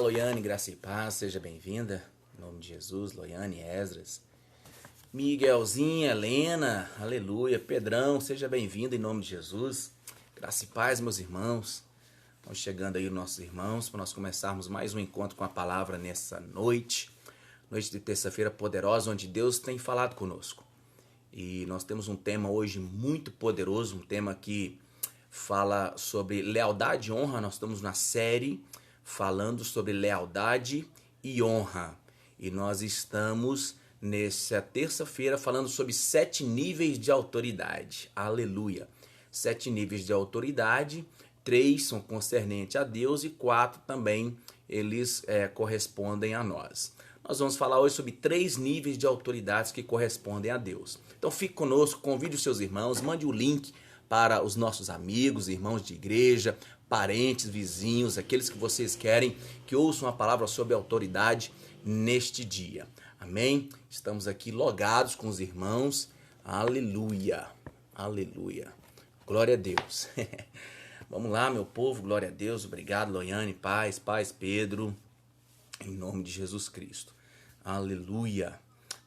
Loiane, graça e paz, seja bem-vinda. Em nome de Jesus, Loiane, Esdras. Miguelzinha, Helena, aleluia. Pedrão, seja bem-vindo em nome de Jesus. Graça e paz, meus irmãos. Estão chegando aí os nossos irmãos para nós começarmos mais um encontro com a palavra nessa noite. Noite de terça-feira poderosa, onde Deus tem falado conosco. E nós temos um tema hoje muito poderoso, um tema que fala sobre lealdade e honra. Nós estamos na série falando sobre lealdade e honra. E nós estamos nessa terça-feira falando sobre 7 níveis de autoridade. Aleluia! 7 níveis de autoridade, 3 são concernentes a Deus e 4 também eles correspondem a nós. Nós vamos falar hoje sobre 3 níveis de autoridades que correspondem a Deus. Então fique conosco, convide os seus irmãos, mande o link para os nossos amigos, irmãos de igreja, parentes, vizinhos, aqueles que vocês querem que ouçam a palavra sobre autoridade neste dia. Amém? Estamos aqui logados com os irmãos. Aleluia! Aleluia! Glória a Deus! Vamos lá, meu povo, glória a Deus. Obrigado, Loiane, paz, Pedro. Em nome de Jesus Cristo. Aleluia.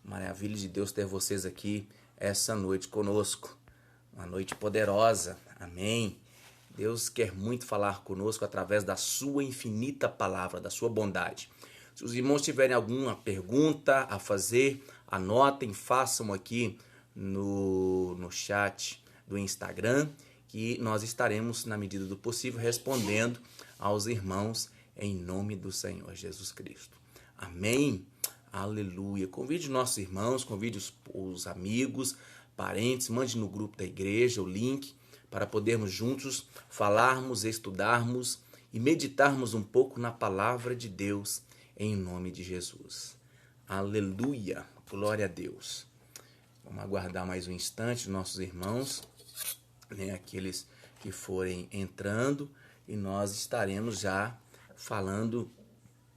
Maravilha de Deus ter vocês aqui essa noite conosco. Uma noite poderosa. Amém. Deus quer muito falar conosco através da sua infinita palavra, da sua bondade. Se os irmãos tiverem alguma pergunta a fazer, anotem, façam aqui no chat do Instagram, que nós estaremos, na medida do possível, respondendo aos irmãos em nome do Senhor Jesus Cristo. Amém? Aleluia. Convide nossos irmãos, convide os amigos, parentes, mande no grupo da igreja o link para podermos juntos falarmos, estudarmos e meditarmos um pouco na palavra de Deus em nome de Jesus. Aleluia. Glória a Deus. Vamos aguardar mais um instante nossos irmãos, aqueles que forem entrando, e nós estaremos já falando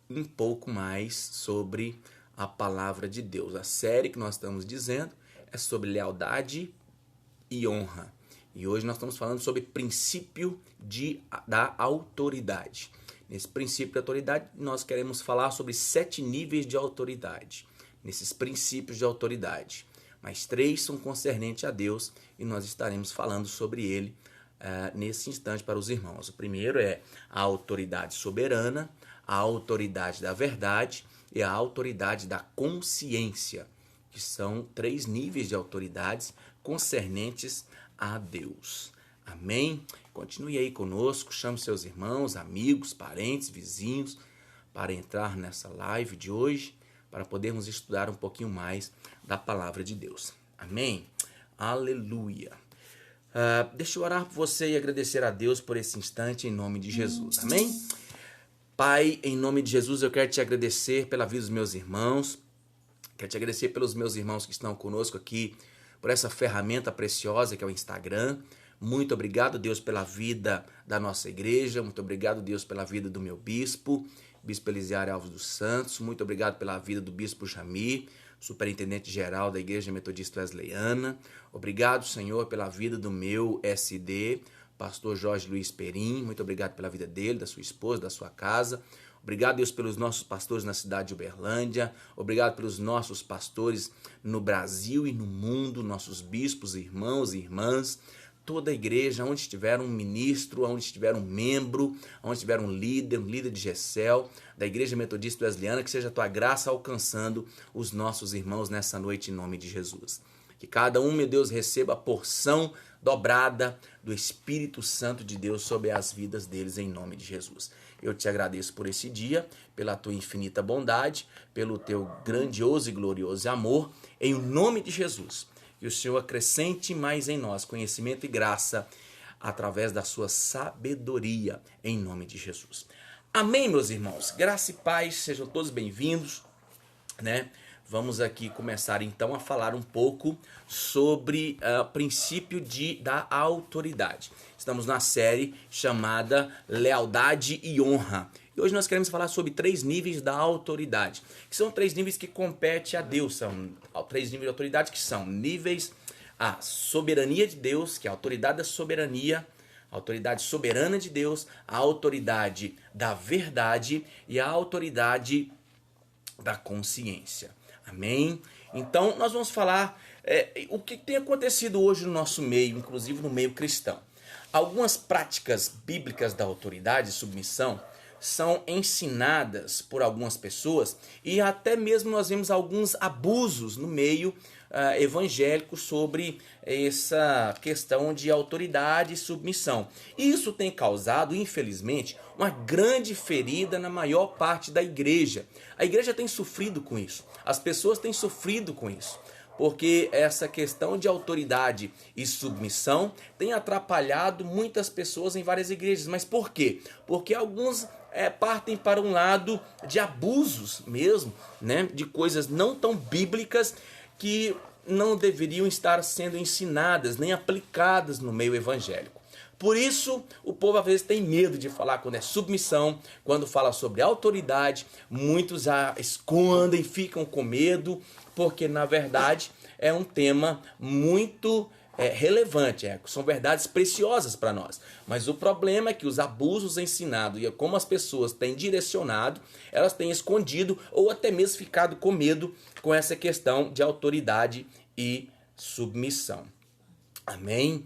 um pouco mais sobre a palavra de Deus. A série que nós estamos dizendo é sobre lealdade e honra. E hoje nós estamos falando sobre princípio da autoridade. Nesse princípio de autoridade, nós queremos falar sobre 7 níveis de autoridade. Nesses princípios de autoridade. Mas 3 são concernentes a Deus e nós estaremos falando sobre ele nesse instante para os irmãos. O primeiro é a autoridade soberana, a autoridade da verdade e a autoridade da consciência, que são 3 níveis de autoridades concernentes a Deus. Amém? Continue aí conosco, chame seus irmãos, amigos, parentes, vizinhos para entrar nessa live de hoje, para podermos estudar um pouquinho mais da palavra de Deus. Amém? Aleluia! Deixa eu orar por você e agradecer a Deus por esse instante em nome de Jesus. Amém? Pai, em nome de Jesus, eu quero te agradecer pela vida dos meus irmãos. Quero te agradecer pelos meus irmãos que estão conosco aqui, por essa ferramenta preciosa que é o Instagram. Muito obrigado, Deus, pela vida da nossa igreja. Muito obrigado, Deus, pela vida do meu bispo Elisiário Alves dos Santos. Muito obrigado pela vida do bispo Jamir, superintendente geral da Igreja Metodista Wesleyana. Obrigado, Senhor, pela vida do meu SD, pastor Jorge Luiz Perim. Muito obrigado pela vida dele, da sua esposa, da sua casa. Obrigado, Deus, pelos nossos pastores na cidade de Uberlândia. Obrigado pelos nossos pastores no Brasil e no mundo, nossos bispos, irmãos e irmãs. Toda a igreja, onde estiver um ministro, onde estiver um membro, onde estiver um líder de GECEL, da Igreja Metodista Wesleyana, que seja a tua graça alcançando os nossos irmãos nessa noite em nome de Jesus. Que cada um, meu Deus, receba a porção dobrada do Espírito Santo de Deus sobre as vidas deles em nome de Jesus. Eu te agradeço por esse dia, pela tua infinita bondade, pelo teu grandioso e glorioso amor, em nome de Jesus. Que o Senhor acrescente mais em nós conhecimento e graça através da sua sabedoria, em nome de Jesus. Amém, meus irmãos. Graça e paz, sejam todos bem-vindos, Vamos aqui começar então a falar um pouco sobre o princípio da autoridade. Estamos na série chamada Lealdade e Honra. E hoje nós queremos falar sobre 3 níveis da autoridade, que são 3 níveis que competem a Deus. São 3 níveis de autoridade que são níveis a soberania de Deus, que é a autoridade da soberania, A autoridade soberana de Deus, a autoridade da verdade e a autoridade da consciência. Amém? Então, nós vamos falar o que tem acontecido hoje no nosso meio, inclusive no meio cristão. Algumas práticas bíblicas da autoridade e submissão são ensinadas por algumas pessoas e até mesmo nós vemos alguns abusos no meio evangélico sobre essa questão de autoridade e submissão. Isso tem causado, infelizmente, uma grande ferida na maior parte da igreja. A igreja tem sofrido com isso, as pessoas têm sofrido com isso, porque essa questão de autoridade e submissão tem atrapalhado muitas pessoas em várias igrejas. Mas por quê? Porque alguns partem para um lado de abusos mesmo, né? De coisas não tão bíblicas que não deveriam estar sendo ensinadas nem aplicadas no meio evangélico. Por isso, o povo às vezes tem medo de falar quando é submissão, quando fala sobre autoridade, muitos já escondem, ficam com medo, porque na verdade é um tema muito relevante, são verdades preciosas para nós. Mas o problema é que os abusos ensinados e como as pessoas têm direcionado, elas têm escondido ou até mesmo ficado com medo com essa questão de autoridade e submissão. Amém?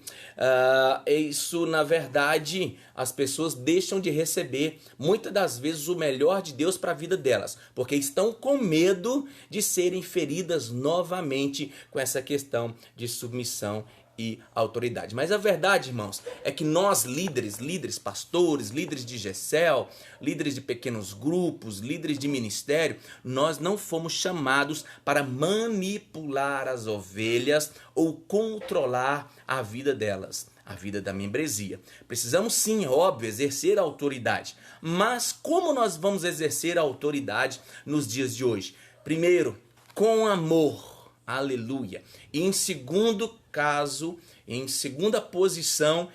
Isso, na verdade, as pessoas deixam de receber, muitas das vezes, o melhor de Deus para a vida delas, porque estão com medo de serem feridas novamente com essa questão de submissão e autoridade. Mas a verdade, irmãos, é que nós líderes, pastores, líderes de GECEL, líderes de pequenos grupos, líderes de ministério, nós não fomos chamados para manipular as ovelhas ou controlar a vida delas, a vida da membresia. Precisamos sim, óbvio, exercer a autoridade. Mas como nós vamos exercer a autoridade nos dias de hoje? Primeiro, com amor. Aleluia. E em segundo caso, em segunda posição,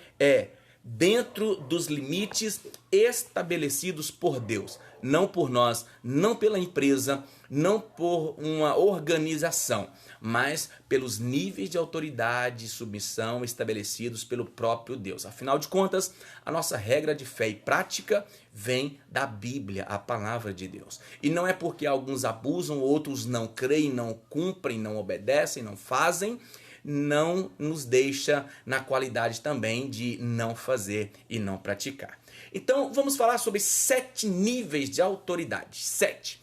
dentro dos limites estabelecidos por Deus, não por nós, não pela empresa, não por uma organização, mas pelos níveis de autoridade e submissão estabelecidos pelo próprio Deus. Afinal de contas, a nossa regra de fé e prática vem da Bíblia, a palavra de Deus. E não é porque alguns abusam, outros não creem, não cumprem, não obedecem, não fazem, não nos deixa na qualidade também de não fazer e não praticar. Então, vamos falar sobre 7 níveis de autoridade. 7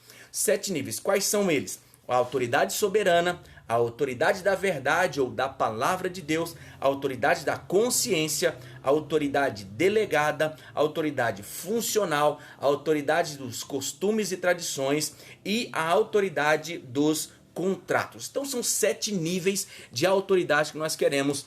níveis. Quais são eles? A autoridade soberana, a autoridade da verdade ou da palavra de Deus, a autoridade da consciência, a autoridade delegada, a autoridade funcional, a autoridade dos costumes e tradições e a autoridade dos contratos. Então são 7 níveis de autoridade que nós queremos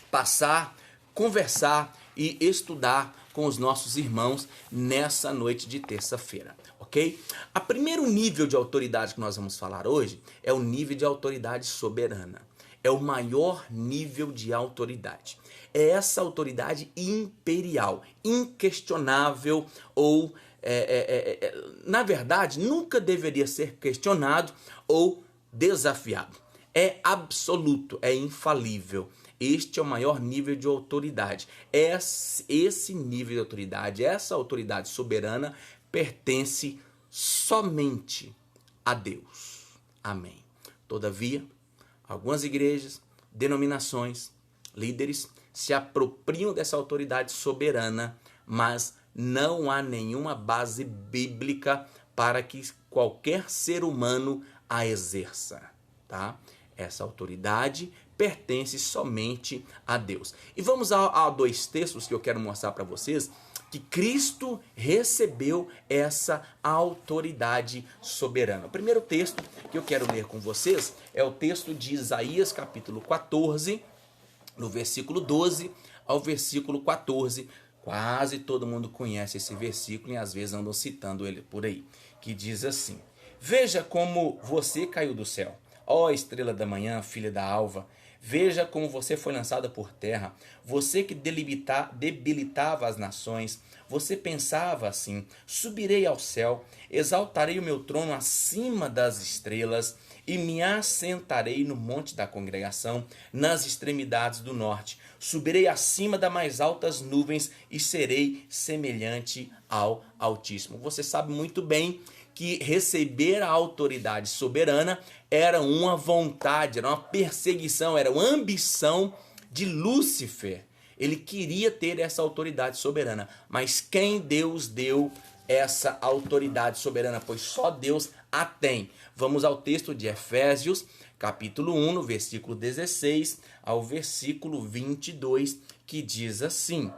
passar, conversar e estudar com os nossos irmãos nessa noite de terça-feira, ok? O primeiro nível de autoridade que nós vamos falar hoje é o nível de autoridade soberana. É o maior nível de autoridade. É essa autoridade imperial, inquestionável ou na verdade, nunca deveria ser questionado ou desafiado. É absoluto, é infalível. Este é o maior nível de autoridade. Esse nível de autoridade, essa autoridade soberana, pertence somente a Deus. Amém. Todavia, algumas igrejas, denominações, líderes se apropriam dessa autoridade soberana, mas não há nenhuma base bíblica para que qualquer ser humano a exerça, tá? Essa autoridade pertence somente a Deus. E vamos a 2 textos que eu quero mostrar para vocês que Cristo recebeu essa autoridade soberana. O primeiro texto que eu quero ler com vocês é o texto de Isaías, capítulo 14, no versículo 12 ao versículo 14. Quase todo mundo conhece esse versículo e às vezes andam citando ele por aí, que diz assim: Veja como você caiu do céu, ó estrela da manhã, filha da alva. Veja como você foi lançada por terra. Você que debilitava as nações. Você pensava assim: subirei ao céu, exaltarei o meu trono acima das estrelas e me assentarei no monte da congregação, nas extremidades do norte. Subirei acima das mais altas nuvens e serei semelhante ao Altíssimo. Você sabe muito bem que receber a autoridade soberana era uma vontade, era uma perseguição, era uma ambição de Lúcifer. Ele queria ter essa autoridade soberana, mas quem Deus deu essa autoridade soberana? Pois só Deus a tem. Vamos ao texto de Efésios, capítulo 1, no versículo 16 ao versículo 22, que diz assim: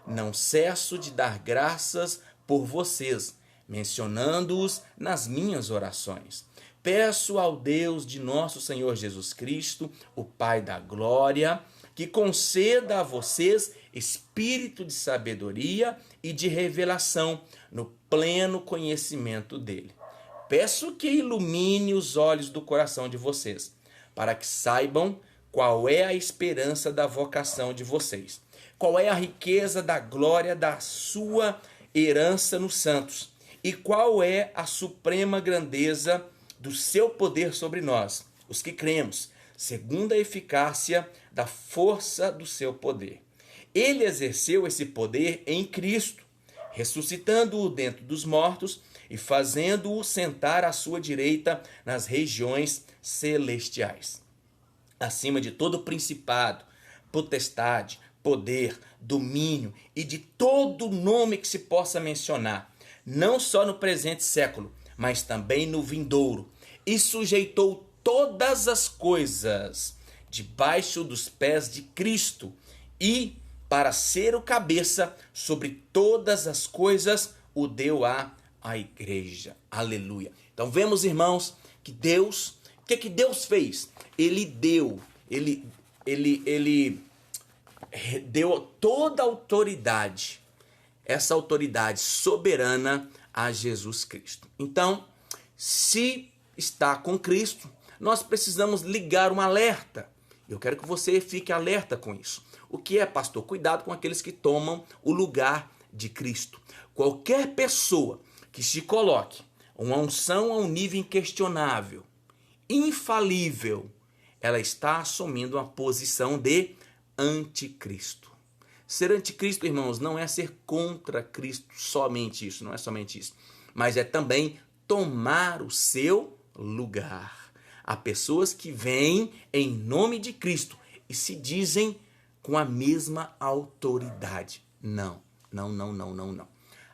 não cesso de dar graças por vocês, mencionando-os nas minhas orações. Peço ao Deus de nosso Senhor Jesus Cristo, o Pai da glória, que conceda a vocês espírito de sabedoria e de revelação no pleno conhecimento dele. Peço que ilumine os olhos do coração de vocês, para que saibam qual é a esperança da vocação de vocês, qual é a riqueza da glória da sua herança nos santos, e qual é a suprema grandeza do seu poder sobre nós, os que cremos, segundo a eficácia da força do seu poder. Ele exerceu esse poder em Cristo, ressuscitando-o dentro dos mortos e fazendo-o sentar à sua direita nas regiões celestiais, acima de todo principado, potestade, poder, domínio e de todo nome que se possa mencionar, não só no presente século, mas também no vindouro, e sujeitou todas as coisas debaixo dos pés de Cristo, e para ser o cabeça sobre todas as coisas o deu à igreja. Aleluia. Então vemos, irmãos, que Deus, o que Deus fez? Ele deu toda a autoridade, essa autoridade soberana a Jesus Cristo. Então, se está com Cristo, nós precisamos ligar um alerta. Eu quero que você fique alerta com isso. O que é, pastor? Cuidado com aqueles que tomam o lugar de Cristo. Qualquer pessoa que se coloque uma unção a um nível inquestionável, infalível, ela está assumindo uma posição de anticristo. Ser anticristo, irmãos, não é ser contra Cristo, somente isso, não é somente isso, mas é também tomar o seu lugar. Há pessoas que vêm em nome de Cristo e se dizem com a mesma autoridade. Não.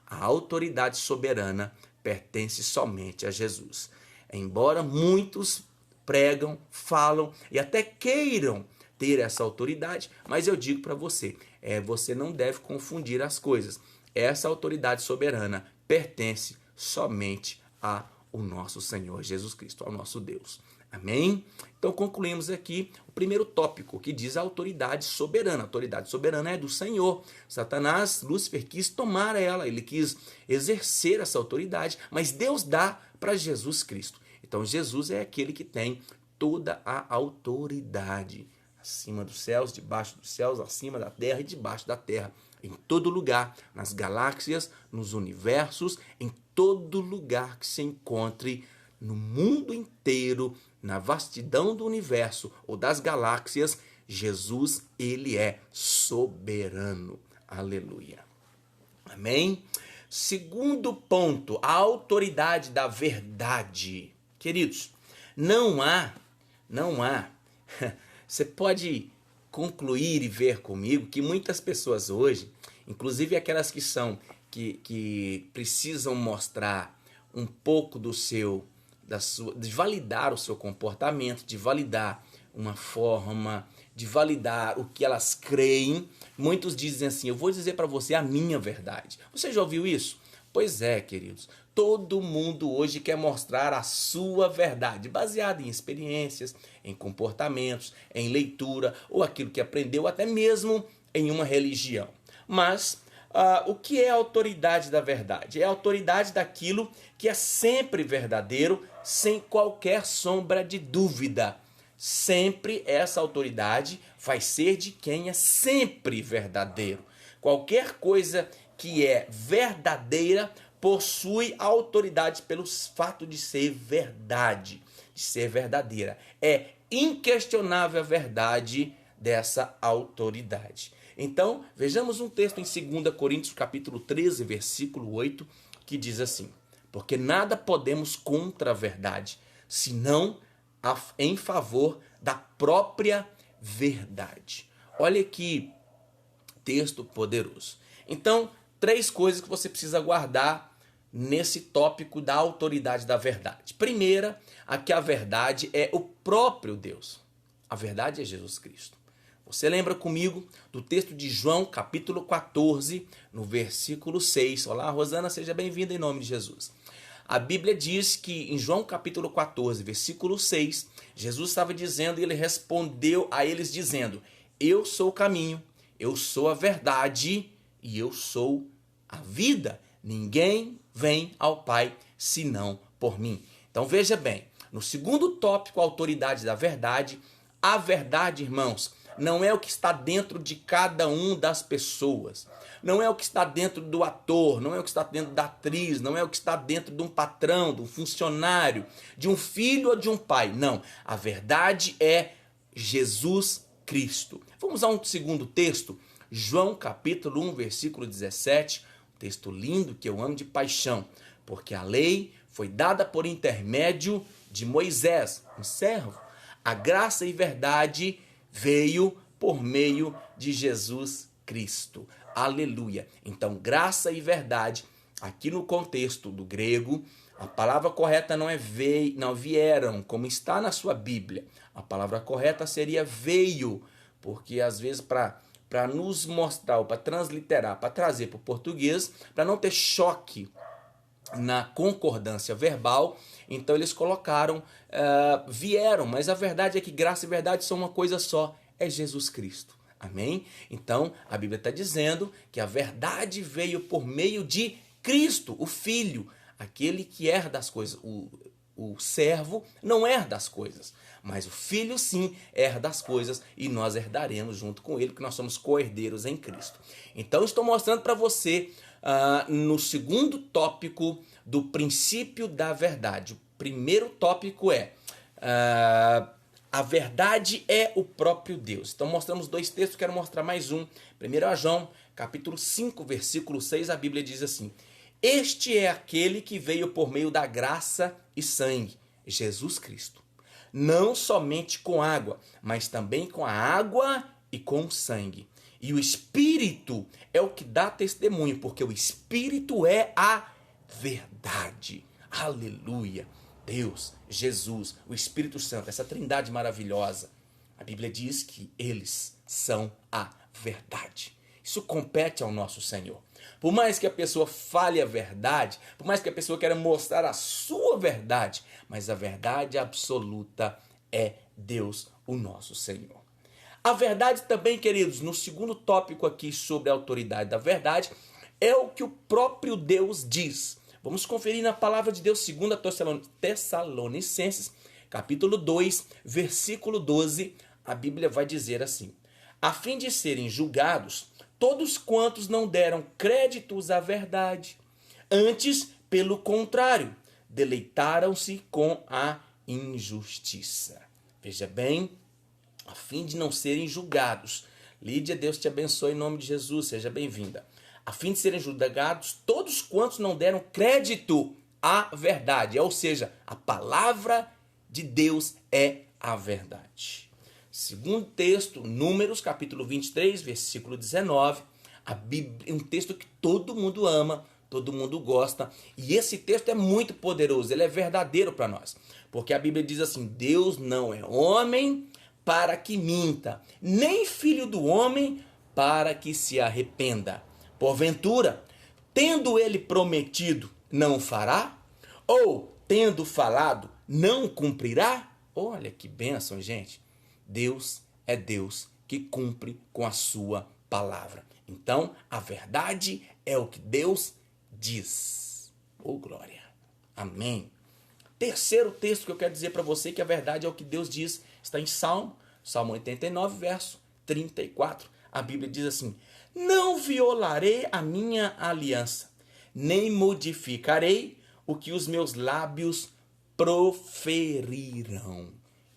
A autoridade soberana pertence somente a Jesus. Embora muitos pregam, falam e até queiram ter essa autoridade, mas eu digo para você, você não deve confundir as coisas. Essa autoridade soberana pertence somente ao nosso Senhor Jesus Cristo, ao nosso Deus. Amém? Então concluímos aqui o primeiro tópico, que diz a autoridade soberana. A autoridade soberana é do Senhor. Satanás, Lúcifer, quis tomar ela, ele quis exercer essa autoridade, mas Deus dá para Jesus Cristo. Então Jesus é aquele que tem toda a autoridade, acima dos céus, debaixo dos céus, acima da terra e debaixo da terra, em todo lugar, nas galáxias, nos universos, em todo lugar que se encontre no mundo inteiro, na vastidão do universo ou das galáxias, Jesus, ele é soberano. Aleluia. Amém? Segundo ponto, a autoridade da verdade. Queridos, não há, você pode concluir e ver comigo que muitas pessoas hoje, inclusive aquelas que precisam mostrar um pouco de validar o seu comportamento, de validar uma forma, de validar o que elas creem. Muitos dizem assim, eu vou dizer para você a minha verdade. Você já ouviu isso? Pois é, queridos. Todo mundo hoje quer mostrar a sua verdade, baseada em experiências, em comportamentos, em leitura, ou aquilo que aprendeu, até mesmo em uma religião. Mas o que é a autoridade da verdade? É a autoridade daquilo que é sempre verdadeiro, sem qualquer sombra de dúvida. sempre essa autoridade vai ser de quem é sempre verdadeiro. Qualquer coisa que é verdadeira possui autoridade pelo fato de ser verdade, de ser verdadeira. É inquestionável a verdade dessa autoridade. Então, vejamos um texto em 2 Coríntios, capítulo 13, versículo 8, que diz assim: porque nada podemos contra a verdade, senão em favor da própria verdade. Olha que texto poderoso. Então, 3 coisas que você precisa guardar nesse tópico da autoridade da verdade. Primeira, que a verdade é o próprio Deus. A verdade é Jesus Cristo. Você lembra comigo do texto de João, capítulo 14, no versículo 6. Olá, Rosana, seja bem-vinda em nome de Jesus. A Bíblia diz que em João, capítulo 14, versículo 6, Jesus estava dizendo e ele respondeu a eles dizendo: eu sou o caminho, eu sou a verdade e eu sou a vida. Ninguém vem ao Pai senão por mim. Então veja bem, no segundo tópico, a autoridade da verdade, a verdade, irmãos, não é o que está dentro de cada um das pessoas. Não é o que está dentro do ator, não é o que está dentro da atriz, não é o que está dentro de um patrão, de um funcionário, de um filho ou de um pai. Não, a verdade é Jesus Cristo. Vamos a um segundo texto, João capítulo 1, versículo 17, um texto lindo que eu amo de paixão, porque a lei foi dada por intermédio de Moisés, um servo. A graça e verdade veio por meio de Jesus Cristo. Aleluia. Então, graça e verdade, aqui no contexto do grego, a palavra correta não é não vieram, como está na sua Bíblia. A palavra correta seria veio, porque às vezes para nos mostrar, ou para transliterar, para trazer para o português, para não ter choque na concordância verbal, então eles colocaram vieram, mas a verdade é que graça e verdade são uma coisa só, é Jesus Cristo. Amém? Então, a Bíblia está dizendo que a verdade veio por meio de Cristo, o Filho, aquele que herda as coisas. O servo não herda as coisas, mas o Filho sim herda as coisas e nós herdaremos junto com ele, porque nós somos co-herdeiros em Cristo. Então, estou mostrando para você no segundo tópico do princípio da verdade. O primeiro tópico é a verdade é o próprio Deus. Então mostramos 2 textos, quero mostrar mais um. Primeiro a João, capítulo 5, versículo 6, a Bíblia diz assim: este é aquele que veio por meio da graça e sangue, Jesus Cristo. Não somente com água, mas também com a água e com o sangue. E o Espírito é o que dá testemunho, porque o Espírito é a verdade. Aleluia. Deus, Jesus, o Espírito Santo, essa trindade maravilhosa. A Bíblia diz que eles são a verdade. Isso compete ao nosso Senhor. Por mais que a pessoa fale a verdade, por mais que a pessoa queira mostrar a sua verdade, mas a verdade absoluta é Deus, o nosso Senhor. A verdade também, queridos, no segundo tópico aqui sobre a autoridade da verdade, é o que o próprio Deus diz. Vamos conferir na palavra de Deus, 2 Tessalonicenses, capítulo 2, versículo 12, a Bíblia vai dizer assim: a fim de serem julgados todos quantos não deram créditos à verdade, antes, pelo contrário, deleitaram-se com a injustiça. Veja bem, a fim de não serem julgados. Lídia, Deus te abençoe em nome de Jesus, seja bem-vinda. A fim de serem julgados todos quantos não deram crédito à verdade, ou seja, a palavra de Deus é a verdade. Segundo texto, Números, capítulo 23, versículo 19, a Bíblia, um texto que todo mundo ama, todo mundo gosta, e esse texto é muito poderoso, ele é verdadeiro para nós, porque a Bíblia diz assim: Deus não é homem para que minta, nem filho do homem para que se arrependa. Porventura, tendo ele prometido, não fará? Ou, tendo falado, não cumprirá? Olha que bênção, gente. Deus é Deus que cumpre com a sua palavra. Então, a verdade é o que Deus diz. Oh, glória. Amém. Terceiro texto que eu quero dizer para você que a verdade é o que Deus diz, está em Salmo 89, verso 34. A Bíblia diz assim: não violarei a minha aliança, nem modificarei o que os meus lábios proferirão.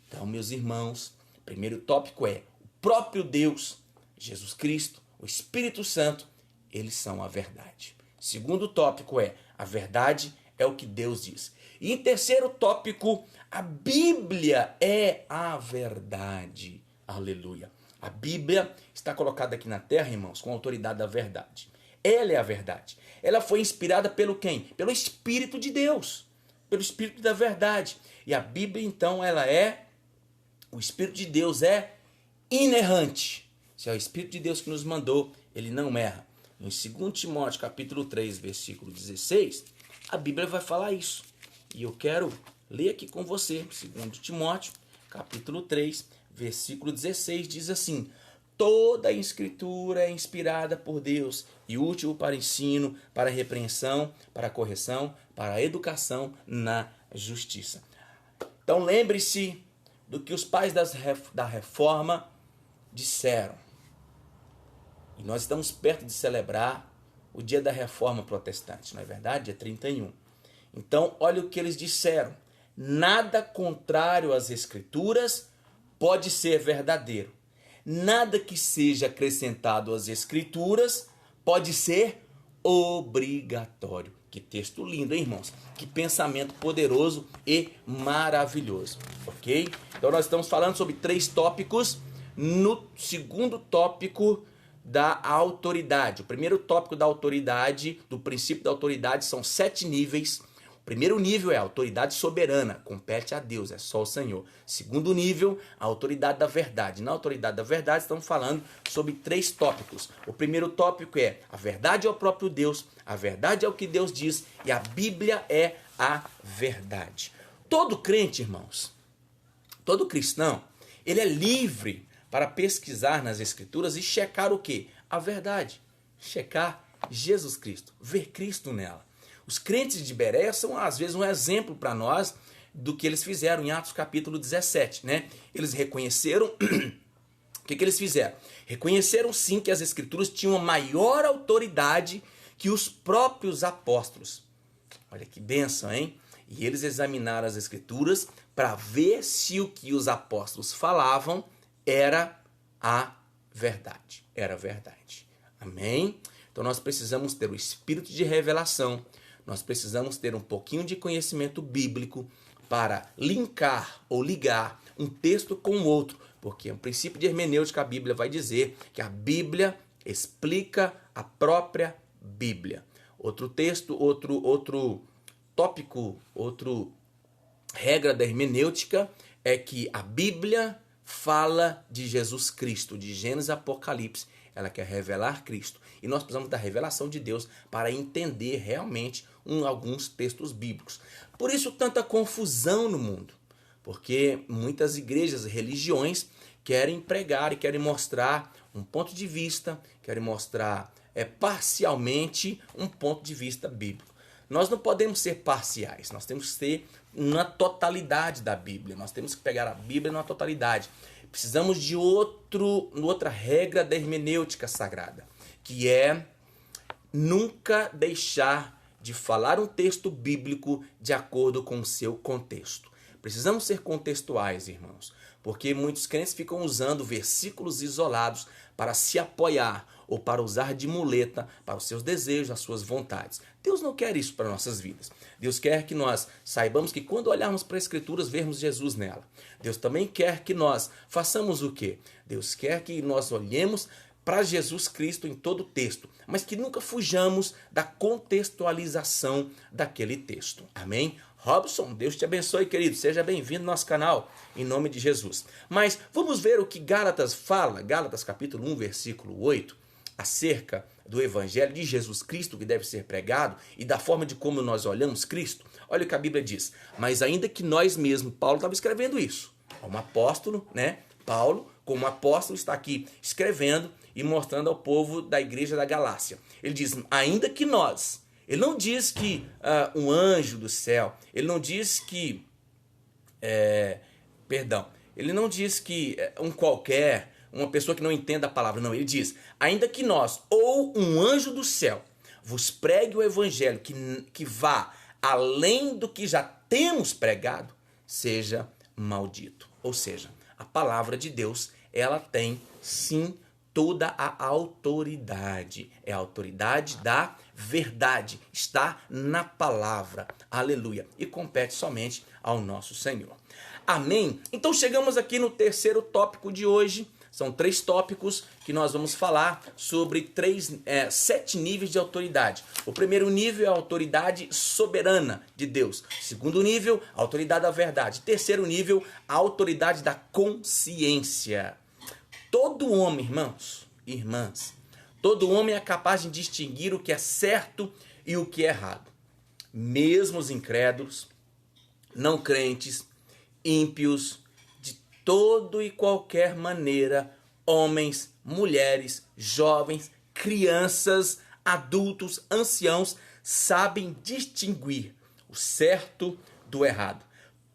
Então, meus irmãos, o primeiro tópico é o próprio Deus, Jesus Cristo, o Espírito Santo, eles são a verdade. Segundo tópico é a verdade é o que Deus diz. E em terceiro tópico, a Bíblia é a verdade. Aleluia. A Bíblia está colocada aqui na terra, irmãos, com a autoridade da verdade. Ela é a verdade. Ela foi inspirada pelo quem? Pelo Espírito de Deus, pelo Espírito da verdade. E a Bíblia, então, ela é, o Espírito de Deus é inerrante. Se é o Espírito de Deus que nos mandou, ele não erra. Em 2 Timóteo, capítulo 3, versículo 16, a Bíblia vai falar isso. E eu quero ler aqui com você, 2 Timóteo, capítulo 3, versículo 16, diz assim: toda a escritura é inspirada por Deus e útil para ensino, para repreensão, para correção, para a educação na justiça. Então lembre-se do que os pais da reforma disseram. E nós estamos perto de celebrar o dia da reforma protestante, não é verdade? Dia 31. Então, olha o que eles disseram: nada contrário às escrituras pode ser verdadeiro. Nada que seja acrescentado às escrituras pode ser obrigatório. Que texto lindo, hein, irmãos? Que pensamento poderoso e maravilhoso, ok? Então nós estamos falando sobre 3 tópicos. No segundo tópico da autoridade. O primeiro tópico da autoridade, do princípio da autoridade, são 7 níveis. O primeiro nível é a autoridade soberana, compete a Deus, é só o Senhor. Segundo nível, a autoridade da verdade. Na autoridade da verdade, estamos falando sobre 3 tópicos. O primeiro tópico é a verdade é o próprio Deus, a verdade é o que Deus diz e a Bíblia é a verdade. Todo crente, irmãos, todo cristão, ele é livre para pesquisar nas Escrituras e checar o quê? A verdade. Checar Jesus Cristo, ver Cristo nela. Os crentes de Bereia são, às vezes, um exemplo para nós do que eles fizeram em Atos capítulo 17, né? Eles reconheceram, o que eles fizeram? Reconheceram sim que as Escrituras tinham uma maior autoridade que os próprios apóstolos. Olha que bênção, hein? E eles examinaram as Escrituras para ver se o que os apóstolos falavam era a verdade. Era a verdade. Amém? Então nós precisamos ter o espírito de revelação, nós precisamos ter um pouquinho de conhecimento bíblico para linkar ou ligar um texto com o outro, porque o princípio de hermenêutica, a Bíblia vai dizer que a Bíblia explica a própria Bíblia. Outro texto, outro tópico, outra regra da hermenêutica é que a Bíblia fala de Jesus Cristo, de Gênesis a Apocalipse. Ela quer revelar Cristo. E nós precisamos da revelação de Deus para entender realmente alguns textos bíblicos. Por isso tanta confusão no mundo. Porque muitas igrejas e religiões querem pregar e querem mostrar um ponto de vista, querem mostrar parcialmente um ponto de vista bíblico. Nós não podemos ser parciais, nós temos que ser na totalidade da Bíblia. Nós temos que pegar a Bíblia na totalidade. Precisamos de outra regra da hermenêutica sagrada, que é nunca deixar de falar um texto bíblico de acordo com o seu contexto. Precisamos ser contextuais, irmãos, porque muitos crentes ficam usando versículos isolados para se apoiar ou para usar de muleta para os seus desejos, as suas vontades. Deus não quer isso para nossas vidas. Deus quer que nós saibamos que quando olharmos para as Escrituras, vermos Jesus nela. Deus também quer que nós façamos o quê? Deus quer que nós olhemos para Jesus Cristo em todo o texto, mas que nunca fujamos da contextualização daquele texto. Amém? Robson, Deus te abençoe, querido. Seja bem-vindo ao nosso canal, em nome de Jesus. Mas vamos ver o que Gálatas fala, Gálatas capítulo 1, versículo 8, acerca do Evangelho de Jesus Cristo que deve ser pregado e da forma de como nós olhamos Cristo. Olha o que a Bíblia diz. Mas ainda que nós mesmos, Paulo estava escrevendo isso. Um apóstolo, né? Paulo, como apóstolo, está aqui escrevendo e mostrando ao povo da igreja da Galácia. Ele diz, ainda que nós Ele não diz que um anjo do céu, ele não diz que, ele não diz que um qualquer, uma pessoa que não entenda a palavra, não, ele diz, ainda que nós, ou um anjo do céu, vos pregue o evangelho que vá além do que já temos pregado, seja maldito. Ou seja, a palavra de Deus, ela tem sim toda a autoridade. É a autoridade da verdade. Está na palavra. Aleluia. E compete somente ao nosso Senhor. Amém? Então chegamos aqui no terceiro tópico de hoje. São 3 tópicos que nós vamos falar sobre 7 níveis de autoridade. O primeiro nível é a autoridade soberana de Deus. O segundo nível, a autoridade da verdade. Terceiro nível, a autoridade da consciência. Todo homem, irmãos e irmãs, todo homem é capaz de distinguir o que é certo e o que é errado. Mesmo os incrédulos, não crentes, ímpios, de todo e qualquer maneira, homens, mulheres, jovens, crianças, adultos, anciãos, sabem distinguir o certo do errado.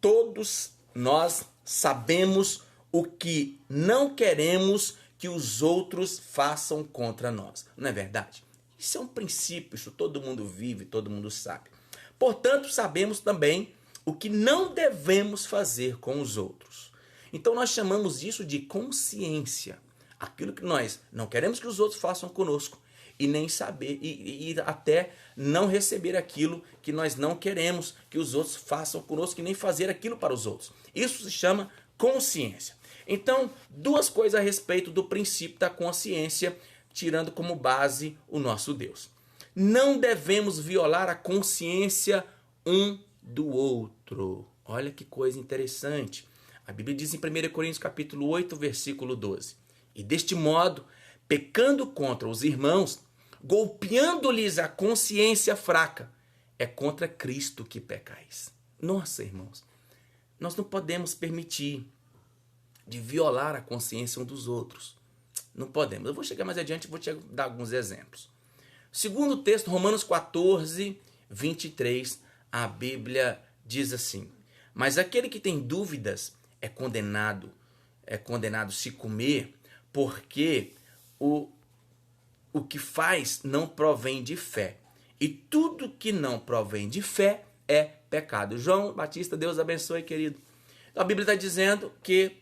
Todos nós sabemos o que não queremos que os outros façam contra nós. Não é verdade? Isso é um princípio, isso todo mundo vive, todo mundo sabe. Portanto, sabemos também o que não devemos fazer com os outros. Então nós chamamos isso de consciência. Aquilo que nós não queremos que os outros façam conosco e nem saber e até não receber aquilo que nós não queremos que os outros façam conosco e nem fazer aquilo para os outros. Isso se chama consciência. Então, 2 coisas a respeito do princípio da consciência, tirando como base o nosso Deus. Não devemos violar a consciência um do outro. Olha que coisa interessante. A Bíblia diz em 1 Coríntios capítulo 8, versículo 12. E deste modo, pecando contra os irmãos, golpeando-lhes a consciência fraca, é contra Cristo que pecais. Nossa, irmãos, nós não podemos permitir de violar a consciência um dos outros. Não podemos. Eu vou chegar mais adiante e vou te dar alguns exemplos. Segundo texto, Romanos 14, 23, a Bíblia diz assim: mas aquele que tem dúvidas é condenado se comer, porque o que faz não provém de fé. E tudo que não provém de fé é pecado. João Batista, Deus abençoe, querido. Então, a Bíblia está dizendo que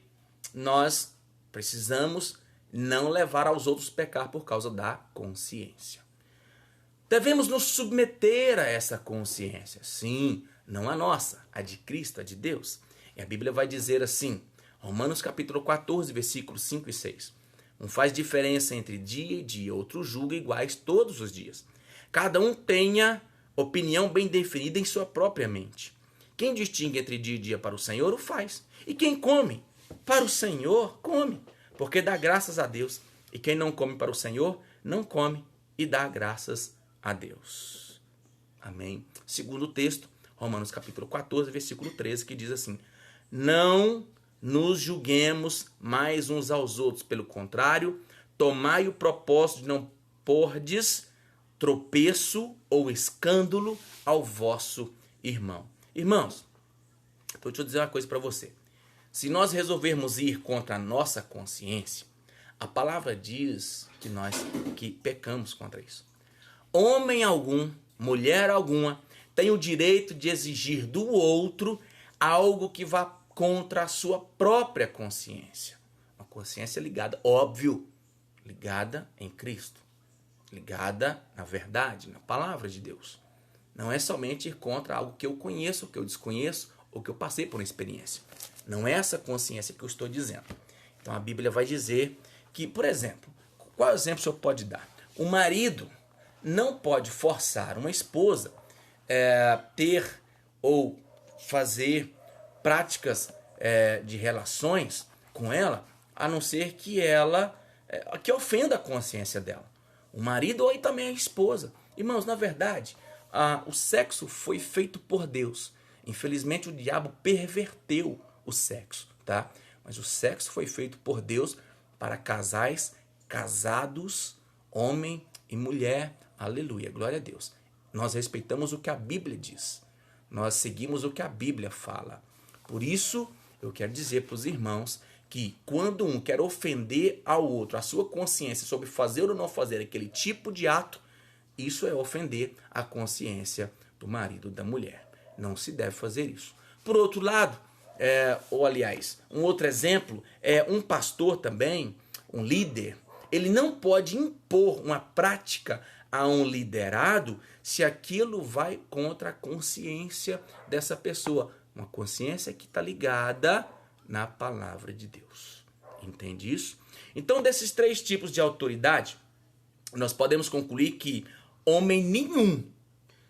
nós precisamos não levar aos outros pecar por causa da consciência. Devemos nos submeter a essa consciência. Sim, não a nossa, a de Cristo, a de Deus. E a Bíblia vai dizer assim, Romanos capítulo 14, versículos 5 e 6. Não faz diferença entre dia e dia, outro julga iguais todos os dias. Cada um tenha opinião bem definida em sua própria mente. Quem distingue entre dia e dia para o Senhor, o faz. E quem come para o Senhor, come, porque dá graças a Deus. E quem não come para o Senhor, não come e dá graças a Deus. Amém. Segundo texto, Romanos capítulo 14, versículo 13, que diz assim: não nos julguemos mais uns aos outros, pelo contrário, tomai o propósito de não pordes tropeço ou escândalo ao vosso irmão. Irmãos, então deixa eu dizer uma coisa para você. Se nós resolvermos ir contra a nossa consciência, a palavra diz que pecamos contra isso. Homem algum, mulher alguma, tem o direito de exigir do outro algo que vá contra a sua própria consciência. Uma consciência ligada, óbvio, ligada em Cristo, ligada na verdade, na palavra de Deus. Não é somente ir contra algo que eu conheço, que eu desconheço, ou que eu passei por uma experiência. Não é essa consciência que eu estou dizendo. Então a Bíblia vai dizer que, por exemplo, qual exemplo o senhor pode dar? O marido não pode forçar uma esposa a ter ou fazer práticas de relações com ela, a não ser que ela que ofenda a consciência dela. O marido ou também a esposa. Irmãos, na verdade, o sexo foi feito por Deus. Infelizmente, o diabo perverteu o sexo, tá? Mas o sexo foi feito por Deus para casais casados, homem e mulher. Aleluia, glória a Deus. Nós respeitamos o que a Bíblia diz. Nós seguimos o que a Bíblia fala. Por isso, eu quero dizer para os irmãos que quando um quer ofender ao outro, a sua consciência sobre fazer ou não fazer aquele tipo de ato, isso é ofender a consciência do marido ou da mulher. Não se deve fazer isso. Por outro lado, um outro exemplo é um pastor também, um líder, ele não pode impor uma prática a um liderado se aquilo vai contra a consciência dessa pessoa. Uma consciência que está ligada na palavra de Deus. Entende isso? Então, desses 3 tipos de autoridade, nós podemos concluir que homem nenhum,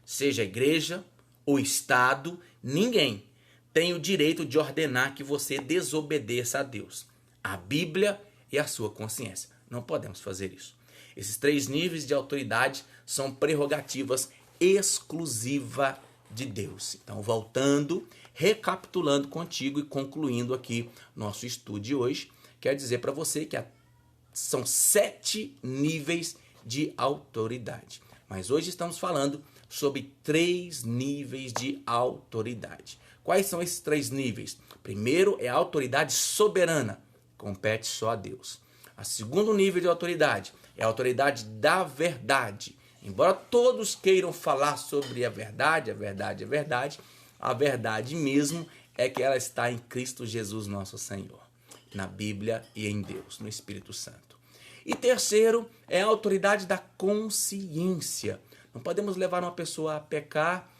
seja a igreja, o Estado, ninguém tem o direito de ordenar que você desobedeça a Deus, a Bíblia e a sua consciência. Não podemos fazer isso. Esses 3 níveis de autoridade são prerrogativas exclusivas de Deus. Então, voltando, recapitulando contigo e concluindo aqui nosso estudo de hoje, quero dizer para você que são 7 níveis de autoridade. Mas hoje estamos falando sobre 3 níveis de autoridade. Quais são esses 3 níveis? Primeiro é a autoridade soberana, compete só a Deus. O segundo nível de autoridade é a autoridade da verdade. Embora todos queiram falar sobre a verdade a verdade mesmo é que ela está em Cristo Jesus nosso Senhor, na Bíblia e em Deus, no Espírito Santo. E terceiro é a autoridade da consciência. Não podemos levar uma pessoa a pecar,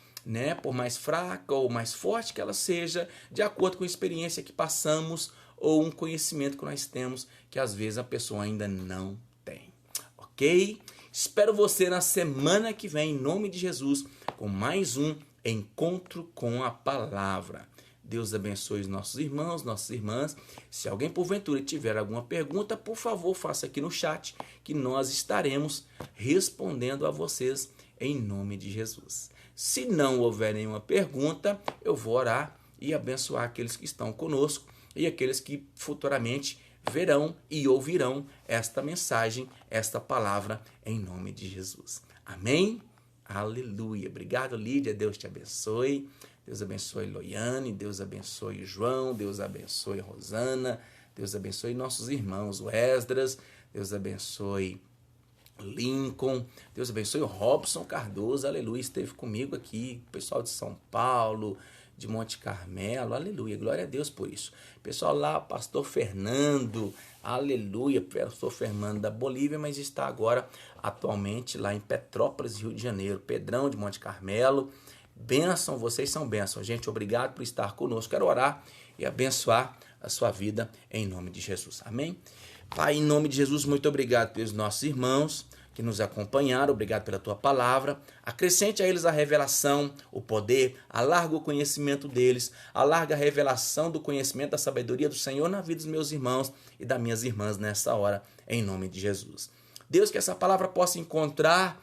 por mais fraca ou mais forte que ela seja, de acordo com a experiência que passamos ou um conhecimento que nós temos que às vezes a pessoa ainda não tem. Ok? Espero você na semana que vem, em nome de Jesus, com mais um Encontro com a Palavra. Deus abençoe os nossos irmãos, nossas irmãs. Se alguém porventura tiver alguma pergunta, por favor, faça aqui no chat, que nós estaremos respondendo a vocês em nome de Jesus. Se não houver nenhuma pergunta, eu vou orar e abençoar aqueles que estão conosco e aqueles que futuramente verão e ouvirão esta mensagem, esta palavra, em nome de Jesus. Amém? Aleluia. Obrigado, Lídia. Deus te abençoe. Deus abençoe Loiane. Deus abençoe João. Deus abençoe Rosana. Deus abençoe nossos irmãos, o Esdras. Deus abençoe Lincoln. Deus abençoe o Robson Cardoso. Aleluia. Esteve comigo aqui. Pessoal de São Paulo, de Monte Carmelo, aleluia, glória a Deus por isso. Pessoal lá, pastor Fernando, aleluia, pastor Fernando da Bolívia, mas está agora atualmente lá em Petrópolis, Rio de Janeiro. Pedrão de Monte Carmelo, bênção, vocês são bênção. Gente, obrigado por estar conosco. Quero orar e abençoar a sua vida em nome de Jesus, amém? Pai, em nome de Jesus, muito obrigado pelos nossos irmãos que nos acompanharam, obrigado pela tua palavra, acrescente a eles a revelação, o poder, alarga o conhecimento deles, alarga a revelação do conhecimento da sabedoria do Senhor na vida dos meus irmãos e das minhas irmãs nessa hora, em nome de Jesus. Deus, que essa palavra possa encontrar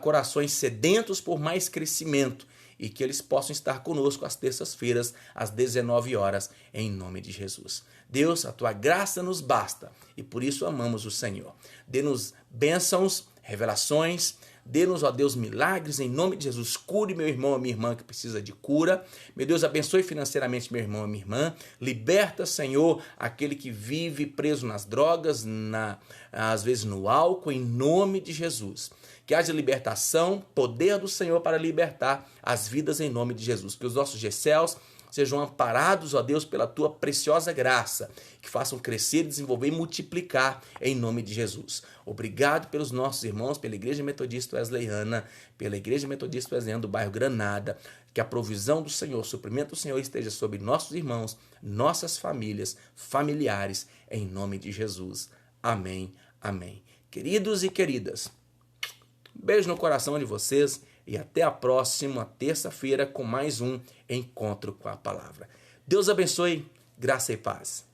corações sedentos por mais crescimento e que eles possam estar conosco às terças-feiras, às 19 horas, em nome de Jesus. Deus, a tua graça nos basta e por isso amamos o Senhor. Dê-nos bênçãos, revelações, dê-nos, ó Deus, milagres em nome de Jesus. Cure meu irmão ou minha irmã que precisa de cura. Meu Deus, abençoe financeiramente meu irmão ou minha irmã. Liberta, Senhor, aquele que vive preso nas drogas, às vezes no álcool, em nome de Jesus. Que haja libertação, poder do Senhor para libertar as vidas em nome de Jesus. Que os nossos GCELs sejam amparados, ó Deus, pela tua preciosa graça, que façam crescer, desenvolver e multiplicar em nome de Jesus. Obrigado pelos nossos irmãos, pela Igreja Metodista Wesleyana, pela Igreja Metodista Wesleyana do bairro Granada, que a provisão do Senhor, o suprimento do Senhor esteja sobre nossos irmãos, nossas famílias, familiares, em nome de Jesus. Amém, amém. Queridos e queridas, beijo no coração de vocês e até a próxima terça-feira com mais um Encontro com a Palavra. Deus abençoe, graça e paz.